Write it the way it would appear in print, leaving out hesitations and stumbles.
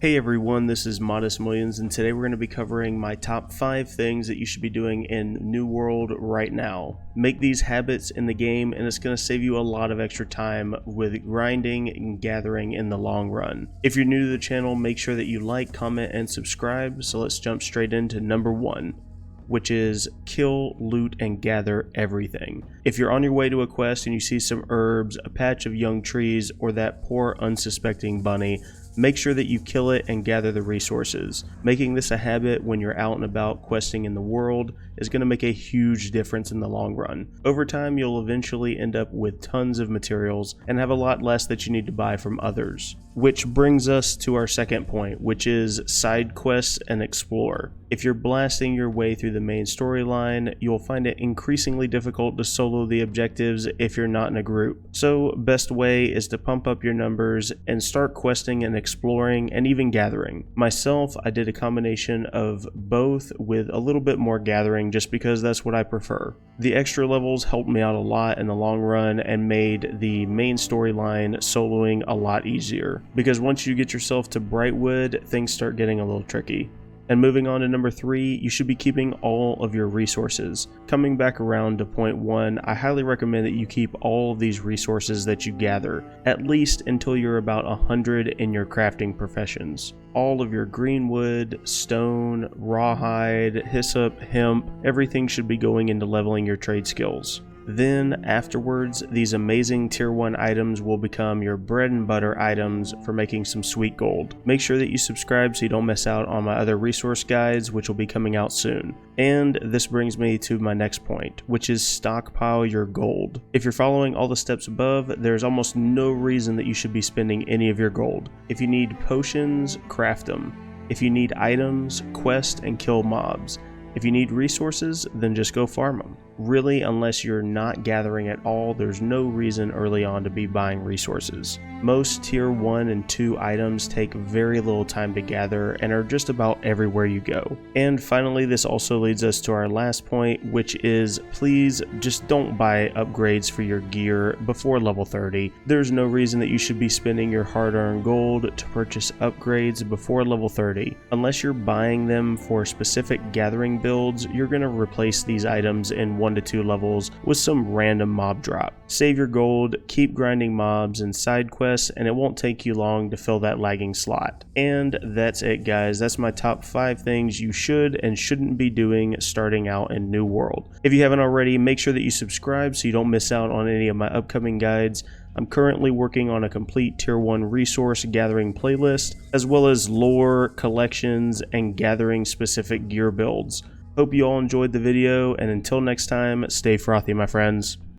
Hey everyone, this is Modest Millions, and today we're going to be covering my top 5 things that you should be doing in New World right now. Make these habits in the game, and it's going to save you a lot of extra time with grinding and gathering in the long run. If you're new to the channel, make sure that you like, comment, and subscribe. So let's jump straight into number 1. Which is kill, loot, and gather everything. If you're on your way to a quest and you see some herbs, a patch of young trees, or that poor unsuspecting bunny, make sure that you kill it and gather the resources. Making this a habit when you're out and about questing in the world is going to make a huge difference in the long run. Over time, you'll eventually end up with tons of materials and have a lot less that you need to buy from others. Which brings us to our second point, which is side quests and explore. If you're blasting your way through the main storyline, you'll find it increasingly difficult to solo the objectives if you're not in a group. So, best way is to pump up your numbers and start questing and exploring and even gathering. Myself, I did a combination of both with a little bit more gathering just because that's what I prefer. The extra levels helped me out a lot in the long run and made the main storyline soloing a lot easier, because once you get yourself to Brightwood, things start getting a little tricky. And moving on to number 3, you should be keeping all of your resources. Coming back around to point 1, I highly recommend that you keep all of these resources that you gather, at least until you're about 100 in your crafting professions. All of your green wood, stone, rawhide, hyssop, hemp, everything should be going into leveling your trade skills. Then afterwards, these amazing tier 1 items will become your bread and butter items for making some sweet gold. Make sure that you subscribe so you don't miss out on my other resource guides, which will be coming out soon. And this brings me to my next point, which is stockpile your gold. If you're following all the steps above, there's almost no reason that you should be spending any of your gold. If you need potions, craft them. If you need items, quest and kill mobs. If you need resources, then just go farm them. Really, unless you're not gathering at all, there's no reason early on to be buying resources. Most tier 1 and 2 items take very little time to gather and are just about everywhere you go. And finally, this also leads us to our last point, which is please just don't buy upgrades for your gear before level 30. There's no reason that you should be spending your hard-earned gold to purchase upgrades before level 30. Unless you're buying them for specific gathering builds, you're going to replace these items in 1 to 2 levels with some random mob drop. Save your gold, keep grinding mobs and side quests, and it won't take you long to fill that lagging slot. And that's it, guys. That's my top 5 things you should and shouldn't be doing starting out in New World. If you haven't already, make sure that you subscribe so you don't miss out on any of my upcoming guides. I'm currently working on a complete tier 1 resource gathering playlist, as well as lore, collections, and gathering specific gear builds. Hope you all enjoyed the video, and until next time, stay frothy, my friends.